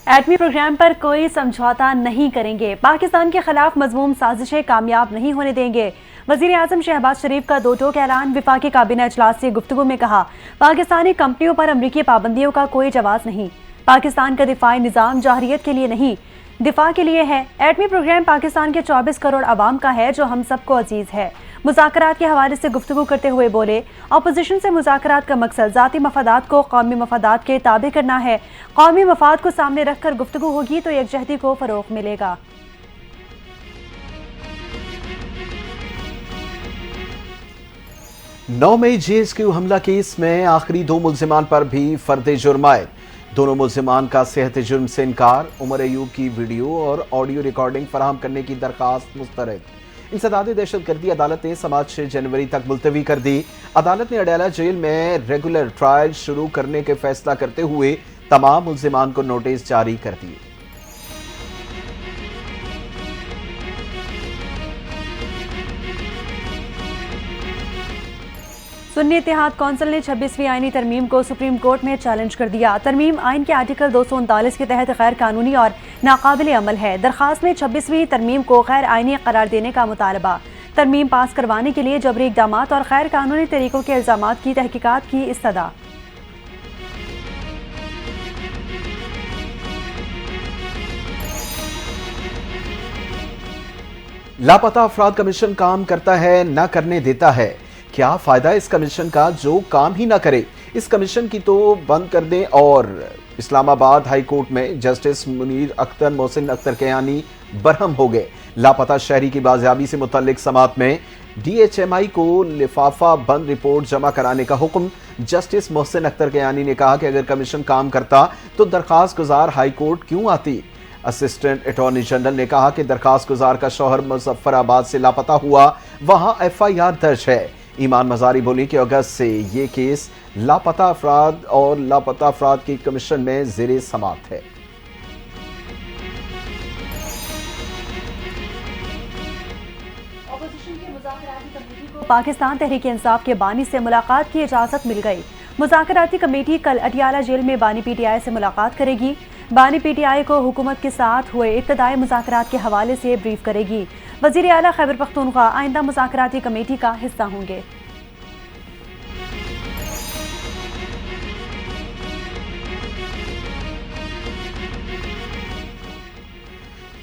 एटमी programme पर कोई समझौता नहीं करेंगे। पाकिस्तान के खिलाफ मजमूम साजिशें कामयाब नहीं होने देंगे। वजीर आजम शहबाज शरीफ का दो टोक ऐलान। विफाकी काबीना इजलास से गुफ्तगू में कहा, पाकिस्तानी कंपनियों पर अमरीकी पाबंदियों का कोई जवाब नहीं। पाकिस्तान का दिफाई निज़ाम जाहरियत के लिए नहीं, दिफा के लिए है। एटमी प्रोग्राम पाकिस्तान के 24 करोड़ आवाम का है, जो हम सबको अजीज है। मुज़ाकरात के हवाले से गुफ्तगू करते हुए बोले, अपोजिशन से मुज़ाकरात का मकसद ज़ाती मफादात को कौमी मफादात के ताबे करना है। कौमी मफाद को सामने रखकर गुफ्तगू होगी तो यकजहती को फरोग मिलेगा। 9 मई JSQ हमला केस में आखिरी 2 मुल्जिमान पर भी फर्द जुर्म आयद। दोनों मुल्जिमान का सेहत जुर्म से इनकार। उमर अयूब की वीडियो और ऑडियो रिकॉर्डिंग फराहम करने की दरखास्त मुस्तरद। इंसदाद दहशतगर्दी अदालत ने समाज 6 जनवरी तक मुलतवी कर दी। अदालत ने अडयाला जेल में रेगुलर ट्रायल शुरू करने के फैसला करते हुए तमाम मुल्जिमान को नोटिस जारी कर दिए। सुन्नी इत्तेहाद कौंसिल ने 26वीं आईनी तरमीम को सुप्रीम कोर्ट में चैलेंज कर दिया। तरमीम आइन के आर्टिकल 239 के तहत गैर कानूनी और नाकाबिल अमल है। दरखास्त में 26वीं तरमीम को गैर आइनी करार देने का मुतालबा। तरमीम पास करवाने के लिए जबरी इकदाम और गैर कानूनी तरीकों के इल्जाम की तहकीकात की इस्तदा। लापता अफराद कमीशन काम करता है, न करने देता है। क्या फायदा इस कमीशन का जो काम ही ना करे। इस कमीशन की तो बंद कर दें। और इस्लामाबाद हाई कोर्ट में जस्टिस मुनीर अख्तर मोहसिन अख्तर कयानी बरहम हो गए। लापता शहरी की बाजियाबी से मुतल्लिक समात में DHMI को लिफाफा बंद रिपोर्ट जमा कराने का हुक्म। जस्टिस मोहसिन अख्तर कयानी ने कहा कि अगर कमीशन काम करता तो दरखास्त गुजार हाई कोर्ट क्यों आती। असिस्टेंट अटॉर्नी जनरल ने कहा कि दरखास्त गुजार का शौहर मुजफ्फराबाद से लापता हुआ, वहां FIR दर्ज है। ईमान मजारी बोली कि अगस्त से ये केस लापता अफराद और लापता अफराद की कमीशन में ज़ेरे समात है। पाकिस्तान तहरीक इंसाफ के बानी से मुलाकात की इजाजत मिल गई। मुज़ाकराती कमेटी कल अटियाला जेल में बानी PTI से मुलाकात करेगी। बानी PTI को हुकूमत के साथ हुए इब्तदाई मुज़ाकरात के हवाले से ब्रीफ करेगी। वज़ीर आला खैबर पख्तूनख्वा आइंदा मुज़ाकराती कमेटी का हिस्सा होंगे।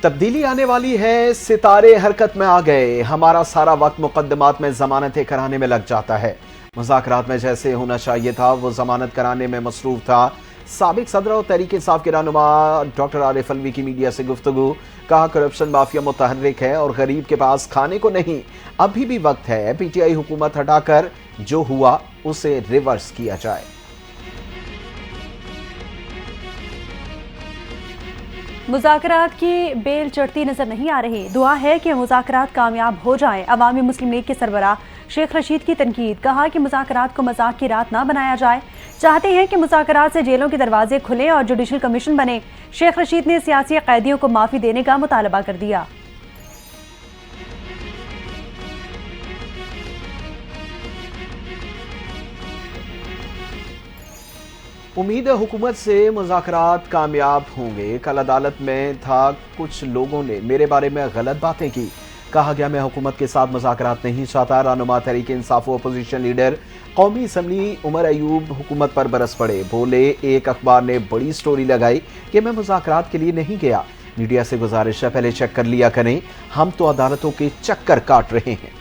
तब्दीली आने वाली है, सितारे हरकत में आ गए। हमारा सारा वक्त मुकदमात में जमानतें कराने में लग जाता है। मुज़ाकरात में जैसे होना चाहिए था वो जमानत कराने में मसरूफ था। साबिक सदर और तहरीक इंसाफ के रहनुमा डॉक्टर आरिफ अलवी की मीडिया से गुफ्तगू। कहा, करप्शन माफिया मुतहर्रिक है और गरीब के पास खाने को नहीं। अभी भी वक्त है PTI हुकूमत हटाकर जो हुआ उसे रिवर्स किया जाए। मुज़ाकरात की बेल चढ़ती नजर नहीं आ रही। दुआ है कि मुज़ाकरात कामयाब हो जाए। अवामी मुस्लिम लीग के सरबराह शेख रशीद की तनकीद। कहा कि मुज़ाकरात को मजाक की रात ना बनाया जाए। चाहते हैं कि मुज़ाकरात से जेलों के दरवाजे खुले और जुडिशल कमीशन बने। शेख रशीद ने सियासी कैदियों को माफी देने का मुतालबा कर दिया। उम्मीद है हुकूमत से मुज़ाकरात कामयाब होंगे। कल अदालत में था, कुछ लोगों ने मेरे बारे में गलत बातें की। कहा गया मैं हुकूमत के साथ मुज़ाकरात नहीं चाहता। रहनुमा तहरीक इंसाफ व अपोजिशन लीडर कौमी असम्बली उमर अयूब हुकूमत पर बरस पड़े। बोले, एक अखबार ने बड़ी स्टोरी लगाई कि मैं मुज़ाकरात के लिए नहीं गया। मीडिया से गुजारिश है पहले चेक कर लिया करें, हम तो अदालतों के चक्कर काट रहे हैं।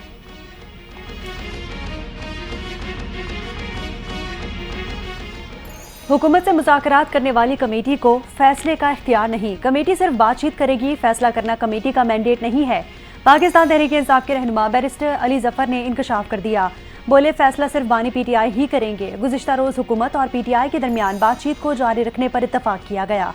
हुकूमत से मुज़ाकरात करने वाली कमेटी को फैसले का इख्तियार नहीं। कमेटी सिर्फ बातचीत करेगी, फैसला करना कमेटी का मैंडेट नहीं है। पाकिस्तान तहरीक इंसाफ के रहनुमा बैरिस्टर अली जफर ने इंकशाफ कर दिया। बोले, फैसला सिर्फ बानी PTI ही करेंगे। गुज़िश्ता रोज हुकूमत और PTI के दरमियान बातचीत को जारी रखने पर इत्तफाक किया गया।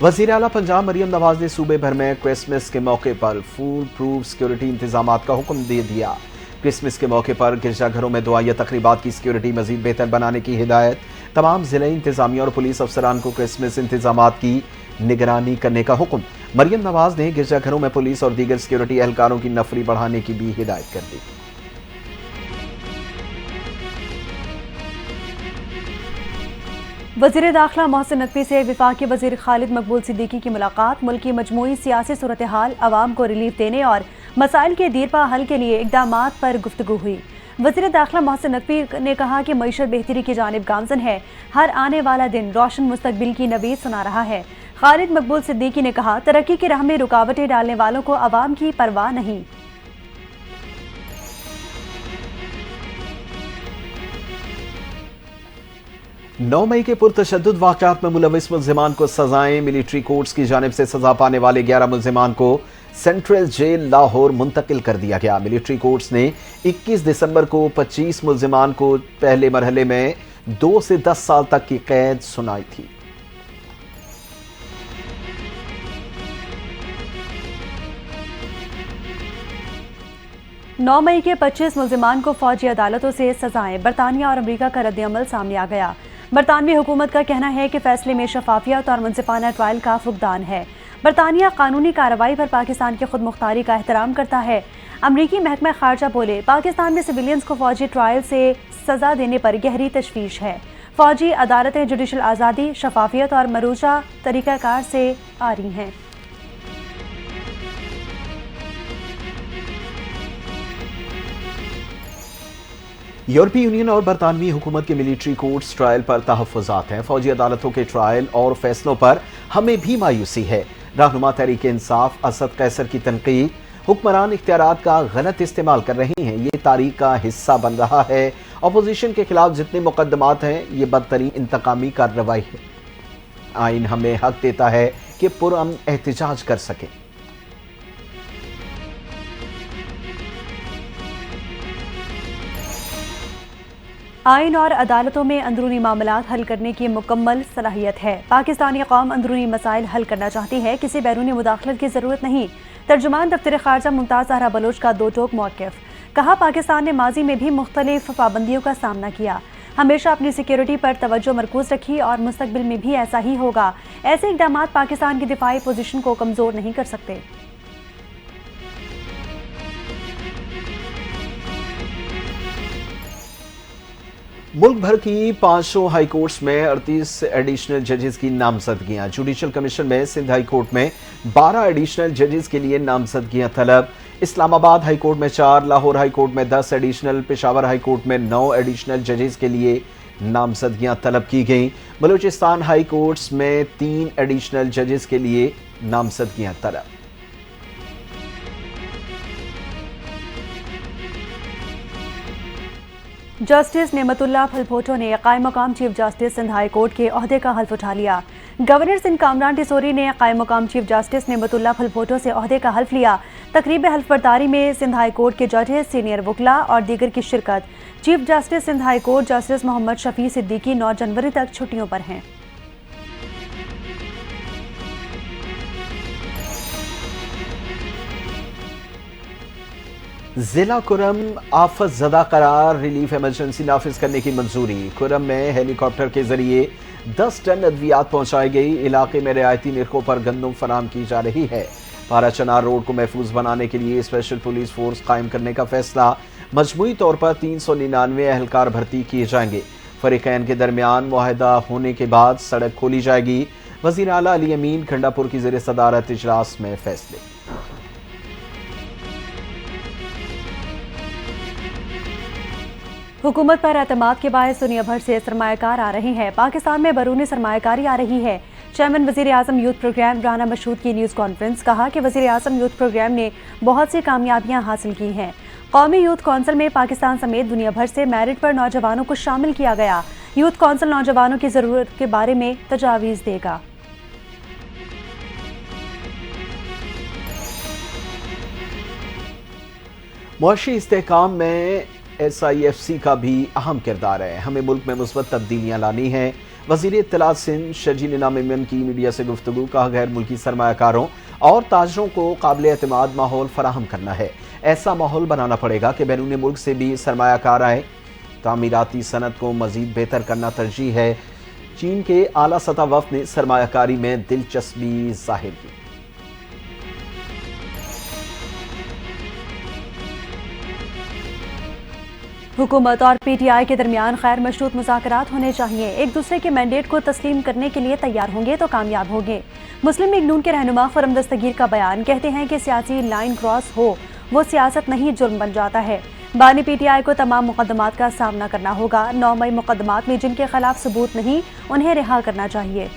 वज़ीर आला पंजाब मरियम नवाज ने सूबे भर में क्रिसमस के मौके पर फूल प्रूफ सिक्योरिटी इंतजाम का हुक्म दे दिया। क्रिसमस के मौके पर गिरजाघरों में दुआया तकरीबात की सिक्योरिटी मजीद बेहतर बनाने की हिदायत। तमाम जिला इंतजामिया और पुलिस अफसरान को क्रिसमस इंतजाम की निगरानी करने का हुक्म। मरियम नवाज ने गिरजाघरों में पुलिस और दीगर सिक्योरिटी एहलकारों की नफरी बढ़ाने की भी हिदायत कर दी। वज़ीर दाखिला मोहसिन नकवी से वफाकी वज़ीर खालिद मकबूल सिद्दीकी की मुलाकात। मुल्क की मजमूई सियासी सूरत हाल, आवाम को रिलीफ देने और मसाइल के दीरपा हल के लिए इक़दामात पर गुफ्तगू हुई। वज़ीर दाखिला मोहसिन नकवी ने कहा कि मईशत बेहतरी की जानिब गामज़न है। हर आने वाला दिन रोशन मुस्तकबिल की नवीद सुना रहा है। खालिद मकबूल सिद्दीकी ने कहा, तरक्की की राह में रुकावटें डालने वालों को आवाम की परवाह नहीं। 9 मई के पुरतशद्दुद वाक़यात में मुलविस मुल्ज़िमान को सजाएं। मिलिट्री कोर्ट्स की जानिब से सजा पाने वाले 11 मुल्ज़िमान को सेंट्रल जेल लाहौर मुंतकिल कर दिया गया। मिलिट्री कोर्ट्स ने 21 दिसंबर को 25 मुल्ज़िमान को पहले मरहले में 2 से 10 साल तक की कैद सुनाई थी। नौ मई के 25 मुल्ज़िमान को फौजी अदालतों से सजाएं। बरतानिया और अमरीका का रद्द-ए-अमल सामने आ गया। बरतानवी हुकूमत का कहना है कि फैसले में शफाफियत और मुनसिफाना ट्रायल का फुकदान है। बरतानिया कानूनी कार्रवाई पर पाकिस्तान की खुद मुख्तारी का एहतराम करता है। अमरीकी महकमा खारजा बोले, पाकिस्तान में सिविलियंस को फौजी ट्रायल से सजा देने पर गहरी तशवीश है। फौजी अदालतें जुडिशल आज़ादी, शफाफियत और मरूजा तरीक़ाकार से आ रही हैं। यूरोपीय यूनियन और बरतानवी हुकूमत के मिलिट्री कोर्ट्स ट्रायल पर तहफ़्फ़ुज़ात हैं। फौजी अदालतों के ट्रायल और फैसलों पर हमें भी मायूसी है। रहनुमा तहरीक इंसाफ असद कैसर की तनकीद, हुक्मरान इख्तियारात का गलत इस्तेमाल कर रही हैं, ये तारीख का हिस्सा बन रहा है। अपोजिशन के खिलाफ जितने मुकदमात हैं, ये बदतरीन इंतकामी कार्रवाई है। आइन हमें हक देता है कि पुरअमन एहतिजाज कर सकें। आइन और अदालतों में अंदरूनी मामलात हल करने की मुकम्मल सलाहियत है। पाकिस्तानी कौम अंदरूनी मसाइल हल करना चाहती है, किसी बैरूनी मुदाखलत की ज़रूरत नहीं। तर्जुमान दफ्तर खारजा मुमताज़ ज़हरा बलोच का दो टोक मौक़िफ़। कहा, पाकिस्तान ने माजी में भी मुख्तलिफ पाबंदियों का सामना किया, हमेशा अपनी सिक्योरिटी पर तवज्जो मरकूज़ रखी और मुस्तकबिल में भी ऐसा ही होगा। ऐसे इक़दामात पाकिस्तान की दिफाई पोजीशन को कमज़ोर नहीं कर सकते। मुल्क भर की 500 हाई कोर्ट्स में 38 एडिशनल जजेस की नामजदगियां। जुडिशल कमीशन में सिंध हाई कोर्ट में 12 एडिशनल जजेस के लिए नामजदगियां तलब। इस्लामाबाद हाई कोर्ट में 4, लाहौर हाई कोर्ट में 10 एडिशनल, पेशावर हाई कोर्ट में 9 एडिशनल जजेस के लिए नामजदगियां तलब की गईं। बलूचिस्तान हाई कोर्ट्स में 3 एडिशनल जजेस के लिए नामजदगियां तलब। जस्टिस नेमतुल्लाह फलपोटो ने कायम मकाम chief justice Sindh high court के ओहदे का हल्फ उठा लिया। गवर्नर सिंध कामरान टिसोरी ने कायम मकाम चीफ जस्टिस नेमतुल्लाह फलपोटो से ओहदे का हल्फ लिया। तकरीब हल्फ बर्दारी में सिंध हाई कोर्ट के जजेस, सीनियर वकला और दीगर की शिरकत। Chief justice Sindh high court justice Mohammad Shafi Siddiqui 9 जनवरी तक छुट्टियों पर हैं। जिला कुरम आफत ज़दा करार, रिलीफ इमरजेंसी नाफिज करने की मंजूरी। कुरम में हेलीकॉप्टर के जरिए 10 टन अद्वियात पहुंचाई गई। इलाके में रियायती निरखों पर गंदम फराम की जा रही है। पारा चनार रोड को महफूज बनाने के लिए स्पेशल पुलिस फोर्स कायम करने का फैसला। मजमूई तौर पर 399 एहलकार भर्ती किए जाएंगे। फरीकैन के दरमियान मुआहदा होने के बाद सड़क खोली जाएगी। वज़ीर आला अली अमीन खंडापुर की ज़ेर सदारत इजलास में फैसले। हुकूमत पर एतमाद के बायस दुनिया भर से सरमायाकार आ रहे हैं। पाकिस्तान में बैरूनी सरमायाकारी आ रही है। चेयरमैन वज़ीर आज़म यूथ प्रोग्राम राना मशहूद की न्यूज़ कॉन्फ्रेंस। कहा कि वज़ीर आज़म यूथ प्रोग्राम ने बहुत सी कामयाबियां हासिल की हैं। कौमी यूथ कौंसिल में पाकिस्तान समेत दुनिया भर से मेरिट पर नौजवानों को शामिल किया गया। यूथ कौंसिल नौजवानों की ज़रूरत के बारे में तजावीज़ देगा। मुआशी इस्तेहकाम में SIFC का भी अहम किरदार है। हमें मुल्क में मुस्बत तब्दीलियाँ लानी हैं। वज़ीर इत्तलात सिंध शजी निनाम इमन की मीडिया से गुफ्तगू। कहा, गैर मुल्की सरमायाकारों और ताजरों को काबिल एतमाद माहौल फराहम करना है। ऐसा माहौल बनाना पड़ेगा कि बैरून मुल्क से भी सरमायाकार आए। तामीराती सनत को मज़ीद बेहतर करना तरजीह है। चीन के आला सतह वफ़द ने सरमायाकारी में दिलचस्पी जाहिर की। हुकूमत और PTI के दरमियान खैर मशरूत मुज़ाकरात होने चाहिए। एक दूसरे के मैंडेट को तस्लीम करने के लिए तैयार होंगे तो कामयाब होंगे। मुस्लिम लीग नून के रहनुमा खुर्रम दस्तगीर का बयान, कहते हैं कि सियासी लाइन क्रॉस हो वो सियासत नहीं जुर्म बन जाता है। बानी PTI को तमाम मुकदमात का सामना करना होगा। 9 मई मुकदमात में जिनके खिलाफ सबूत नहीं उन्हें रिहा करना चाहिए।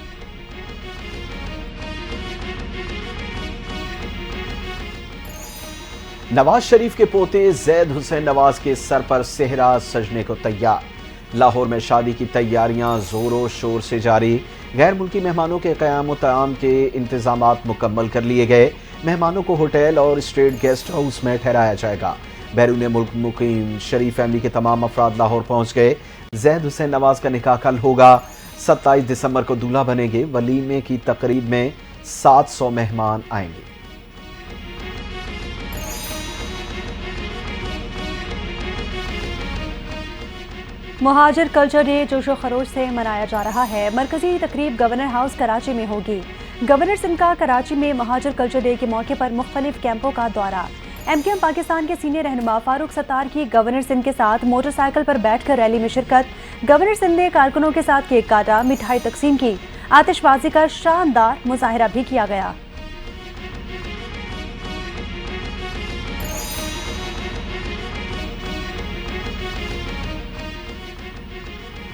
नवाज शरीफ के पोते जैद हुसैन नवाज के सर पर सेहरा सजने को तैयार। लाहौर में शादी की तैयारियां जोरों शोर से जारी। गैर मुल्की मेहमानों के क़याम तयाम के इंतजामात मुकम्मल कर लिए गए। मेहमानों को होटल और स्टेट गेस्ट हाउस में ठहराया जाएगा। बैरून मुल्क मुकीम शरीफ फैमिली के तमाम अफराद लाहौर पहुंच गए। जैद हुसैन नवाज का निकाह कल होगा। 27 दिसंबर को दूल्हा बनेंगे। वलीमे की तकरीब में 700 मेहमान आएंगे। मुहाजिर कल्चर डे जोशो खरोश से मनाया जा रहा है। मरकजी तकरीब गवर्नर हाउस कराची में होगी। गवर्नर सिंध का कराची में मुहाजिर कल्चर डे के मौके पर मुख्तलिफ कैंपों का दौरा। MKM पाकिस्तान के सीनियर रहनुमा फारूक सत्तार की गवर्नर सिंध के साथ मोटरसाइकिल पर बैठकर रैली में शिरकत। गवर्नर सिंध ने कारकुनों के साथ केक काटा, मिठाई तकसीम की। आतिशबाजी का शानदार मुजाहिरा भी किया गया।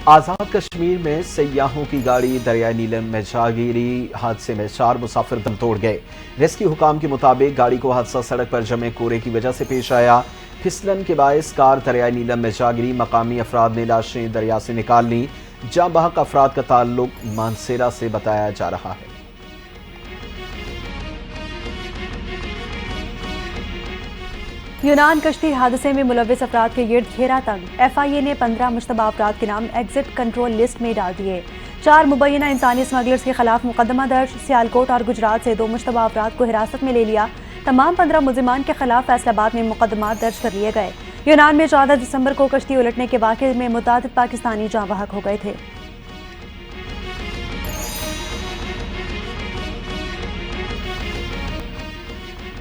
आज़ाद कश्मीर में सयाहों की गाड़ी दरियाई नीलम में जा गिरी। हादसे में 4 मुसाफिर दम तोड़ गए। रेस्क्यू हुकाम के मुताबिक गाड़ी को हादसा सड़क पर जमे कोरे की वजह से पेश आया। फिसलन के बायस कार दरियाई नीलम में जा गिरी। मकामी अफराद ने लाशें दरिया से निकाल ली। जहां बहक अफराद का ताल्लुक मानसेरा से बताया जा रहा है। यूनान कश्ती हादसे में मुलविस अफराद के गिर्द घेरा तंग। FIA ने 15 मुश्तबा अफराद के नाम एग्जिट कंट्रोल लिस्ट में डाल दिए। 4 मुबैना इंसानी स्मगलर्स के खिलाफ मुकदमा दर्ज। सियालकोट और गुजरात से 2 मुश्तबा अफराद को हिरासत में ले लिया। तमाम 15 मुलजिमान के खिलाफ फैसलाबाद में मुकदमा दर्ज कर लिए गए। यूनान में 14 दिसंबर को कश्ती उलटने के वाक़े में मुतादिद पाकिस्तानी जाँ बहक हो गए थे।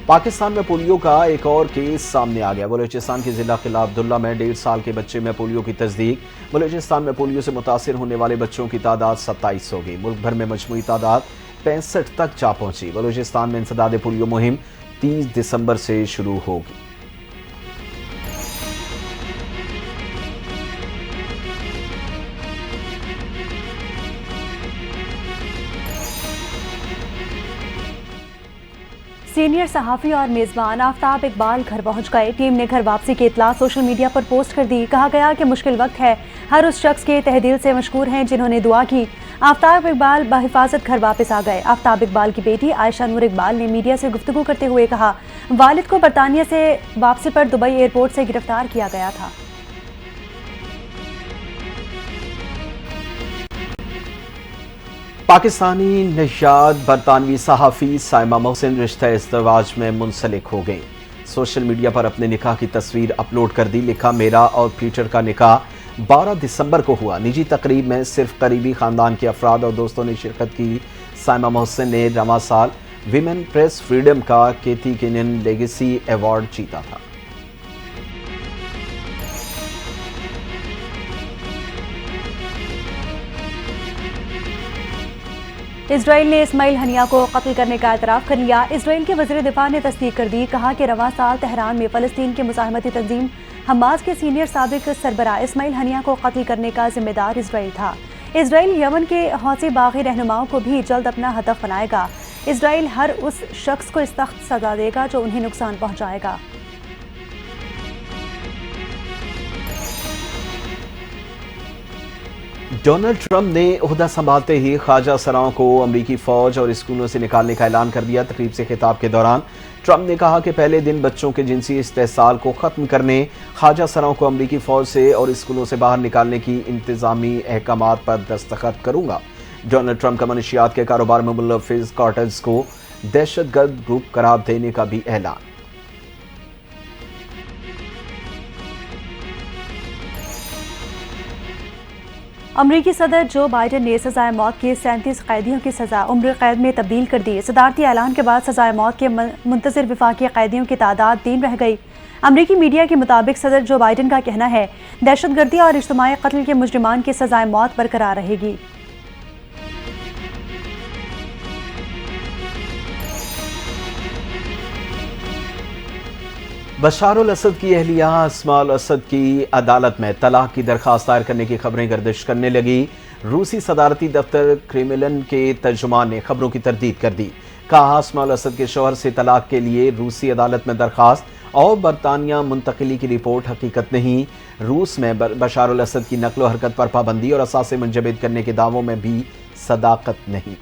पाकिस्तान में पोलियो का एक और केस सामने आ गया। बलूचिस्तान के जिला किला अब्दुल्ला में 1.5 साल के बच्चे में पोलियो की तस्दीक। बलूचिस्तान में पोलियो से मुतासिर होने वाले बच्चों की तादाद 27 हो गई। मुल्क भर में मजमूई तादाद 65 तक जा पहुंची। बलूचिस्तान में इंसदाद पोलियो मुहिम 30 दिसंबर से शुरू होगी। सीनियर सहाफ़ी और मेज़बान आफ्ताब इकबाल घर पहुंच गए। टीम ने घर वापसी की इतला सोशल मीडिया पर पोस्ट कर दी। कहा गया कि मुश्किल वक्त है, हर उस शख्स के तहदिल से मशकूर हैं जिन्होंने दुआ की। आफ्ताब इकबाल बहिफाजत घर वापस आ गए। आफ्ताब इकबाल की बेटी आयशा नूर इकबाल ने मीडिया से गुफ्तगू करते हुए कहा, वालिद को बरतानिया से वापसी पर दुबई एयरपोर्ट से गिरफ्तार किया गया था। पाकिस्तानी नशाद बरतानवी सहाफ़ी साइमा मोहसिन रिश्ता इज़्दिवाज में मुंसलिक हो गई। सोशल मीडिया पर अपने निकाह की तस्वीर अपलोड कर दी। लिखा, मेरा और पीटर का निकाह 12 दिसंबर को हुआ। निजी तकरीब में सिर्फ करीबी खानदान के अफराद और दोस्तों ने शिरकत की। साइमा मोहसिन ने रवा साल विमेन प्रेस फ्रीडम का केती केनियन लेगेसी अवार्ड जीता था। इसराइल ने इस्माइल हनिया को कत्ल करने का एतराफ़ कर लिया। इसराइल के वज़ीर दिफा ने तस्दीक कर दी। कहा कि रवा साल तेहरान में फ़लस्तीन के मुज़ाहमती तंजीम हमास के सीनियर साबिक सरबराह इस्माइल हनिया को कत्ल करने का जिम्मेदार इसराइल था। इसराइल यमन के हौसी बागी रहनुमाओं को भी जल्द अपना हदफ बनाएगा। इसराइल हर उस शख्स को सख्त सजा देगा जो उन्हें नुकसान पहुँचाएगा। डोनाल्ड ट्रंप ने ओहदा संभालते ही ख्वाजा सराओं को अमरीकी फौज और स्कूलों से निकालने का ऐलान कर दिया। तकरीब से खिताब के दौरान ट्रंप ने कहा कि पहले दिन बच्चों के जिनसी इस्तेसाल को खत्म करने, ख्वाजा सराओं को अमरीकी फौज से और स्कूलों से बाहर निकालने की इंतजामी अहकामात पर दस्तखत करूंगा। डोनाल्ड ट्रंप का मनशियात के कारोबार में मुलव्विस कार्टेल्स को दहशतगर्द ग्रुप करार देने का भी ऐलान। अमरीकी सदर जो बाइडन ने सजाए मौत के 37 कैदियों की सजा उम्र कैद में तब्दील कर दी। सदारती ऐलान के बाद सजाए मौत के मुंतज़िर वफाकी कैदियों की तादाद 3 रह गई। अमरीकी मीडिया के मुताबिक सदर जो बाइडन का कहना है दहशतगर्दी और इज्तिमाई कत्ल के मुजरिमान की सजाए मौत बरकरार रहेगी। बशार अल असद की अहलिया अस्मा अल असद की अदालत में तलाक की दरखास्त दायर करने की खबरें गर्दिश करने लगी। रूसी सदारती दफ्तर क्रेमलिन के तर्जुमान ने खबरों की तरदीद कर दी। कहा अस्मा अल असद के शौहर से तलाक के लिए रूसी अदालत में दरखास्त और बरतानिया मुंतकिली की रिपोर्ट हकीकत नहीं। रूस में बशार अल असद की नकलो हरकत पर पाबंदी और असासे मुंजमद करने के दावों में भी सदाकत नहीं।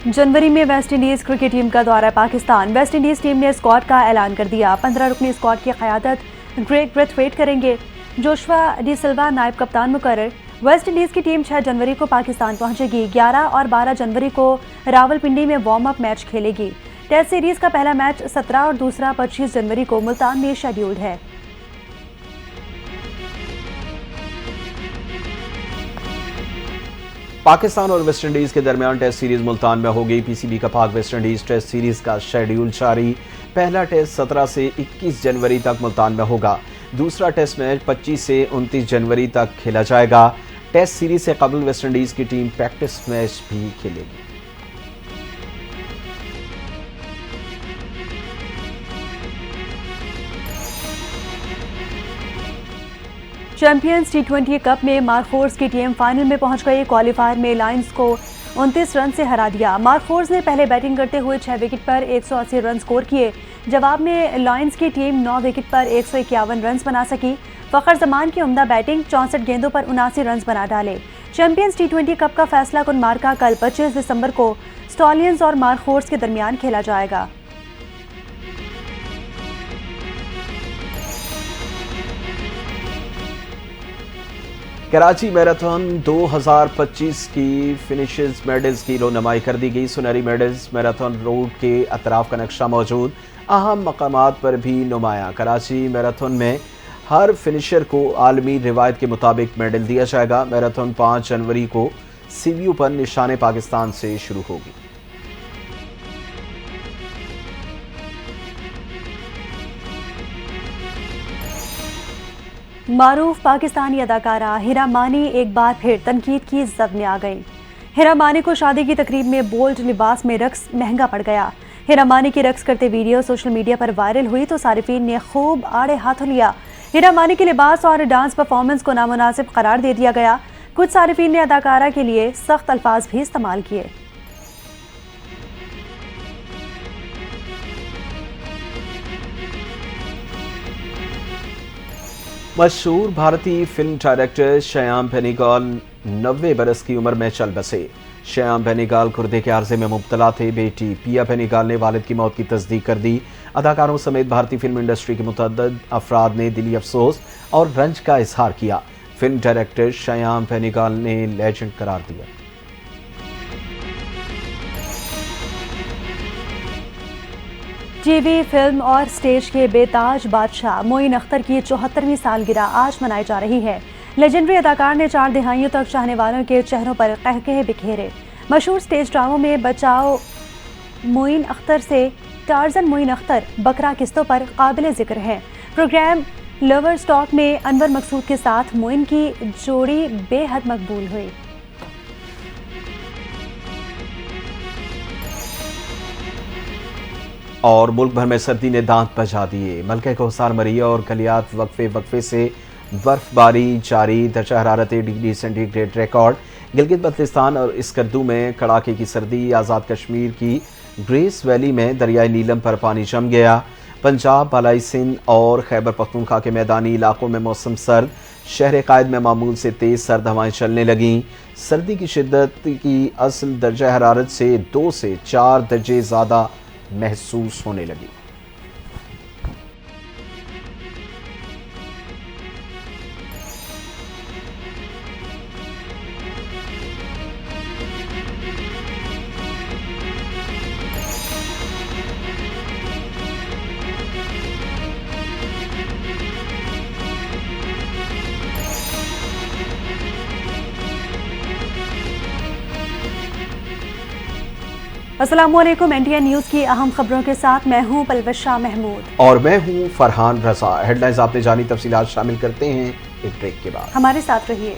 जनवरी में वेस्ट इंडीज क्रिकेट टीम का दौरा पाकिस्तान। वेस्ट इंडीज टीम ने स्क्वाड का ऐलान कर दिया। 15 रुकनी स्क्वाड की क़यादत ग्रेग ब्रेथवेट करेंगे। जोशुआ डी सिल्वा नायब कप्तान मुकर्रर। वेस्ट इंडीज की टीम 6 जनवरी को पाकिस्तान पहुंचेगी। 11 और 12 जनवरी को रावलपिंडी में वार्म अप मैच खेलेगी। टेस्ट सीरीज का पहला मैच 17 और दूसरा 25 जनवरी को मुल्तान में शेड्यूल्ड है। पाकिस्तान और वेस्ट इंडीज के दरमियान टेस्ट सीरीज मुल्तान में होगी। पीसीबी का पाक वेस्ट इंडीज टेस्ट सीरीज का शेड्यूल जारी। पहला टेस्ट 17 से 21 जनवरी तक मुल्तान में होगा। दूसरा टेस्ट मैच 25 से 29 जनवरी तक खेला जाएगा। टेस्ट सीरीज से कबल वेस्ट इंडीज की टीम प्रैक्टिस मैच भी खेलेगी। चैंपियंस टी20 कप में मार्कफोर्स की टीम फाइनल में पहुंच गई। क्वालिफायर में लायंस को 29 रन से हरा दिया। मार्कफोर्स ने पहले बैटिंग करते हुए 6 विकेट पर 180 रन स्कोर किए। जवाब में लायंस की टीम 9 विकेट पर 151 रन बना सकी। फखर जमान की उम्दा बैटिंग 64 गेंदों पर 79 रन बना डाले। चैंपियंस टी20 कप का फैसला कुन मार्का कल 25 दिसंबर को स्टॉलियंस और मार्कफोर्स के दरमियान खेला जाएगा। कराची मैराथन 2025 की फिनिशेस मेडल्स की रोनमाई कर दी गई। सुनहरी मेडल्स मैराथन रोड के अतराफ का नक्शा मौजूद। अहम मकामात पर भी नुमाया। कराची मैराथन में हर फिनिशर को आलमी रिवायत के मुताबिक मेडल दिया जाएगा। मैराथन 5 जनवरी को सीवीयू पर निशाने पाकिस्तान से शुरू होगी। मारूफ पाकिस्तानी अदाकारा हिरा मानी एक बार फिर तनकीद की जद में आ गई। हिरा मानी को शादी की तकरीब में बोल्ड लिबास में रक्स महंगा पड़ गया। हिरा मानी की रक्स करते वीडियो सोशल मीडिया पर वायरल हुई तो सारिफीन ने खूब आड़े हाथों लिया। हिरा मानी के लिबास और डांस परफॉर्मेंस को नामुनासिब करार दे दिया गया। कुछ सारिफीन ने अदाकारा के लिए सख्त अल्फाज भी इस्तेमाल किए। मशहूर भारतीय फिल्म डायरेक्टर श्याम बेनीगल 90 बरस की उम्र में चल बसे। श्याम बेनीगल गुर्दे के आर्जे में मुब्तला थे। बेटी पिया बेनीगल ने वालिद की मौत की तस्दीक कर दी। अदाकारों समेत भारतीय फिल्म इंडस्ट्री के मुतअद्दिद अफराद ने दिली अफसोस और रंज का इजहार किया। फिल्म डायरेक्टर श्याम बेनीगल ने लेजेंड करार दिया। टीवी, फिल्म और स्टेज के बेताज बादशाह मोइन अख्तर की 74वीं सालगिरह आज मनाई जा रही है। लेजेंडरी अदाकार ने 4 दहाइयों तक चाहने वालों के चेहरों पर कहकहे बिखेरे। मशहूर स्टेज ड्रामों में बचाओ मोइन अख्तर से टार्जन मोइन अख्तर बकरा किस्तों पर काबिल जिक्र है। प्रोग्राम लवर स्टॉक में अनवर मकसूद के साथ मोइन की जोड़ी बेहद मकबूल हुई। और मुल्क भर में सर्दी ने दांत बजा दिए। मलके कोहसार मरिया और कलियात वक्फे से बर्फबारी जारी। दर्जा हरारत degree centigrade record. Gilgit Baltistan और स्कर्दू में कड़ाके की सर्दी। आज़ाद कश्मीर की ग्रेस वैली में दरियाई नीलम पर पानी जम गया। पंजाब, बालाई सिंध और खैबर पख्तूनख्वा के मैदानी इलाकों में मौसम सर्द। शहर कायद में मामूल से तेज़ सर्द हवाएं चलने लगीं। सर्दी की शिद्दत की असल दर्जा हरारत से 2 से 4 दर्जे ज़्यादा महसूस होने लगी। अस्सलामुअलैकुम, NTN न्यूज की अहम खबरों के साथ मैं हूं पलवशा महमूद और मैं हूं फरहान रजा। हेडलाइंस आपने जानी, तफसीलात शामिल करते हैं एक ब्रेक के बाद। हमारे साथ रहिए।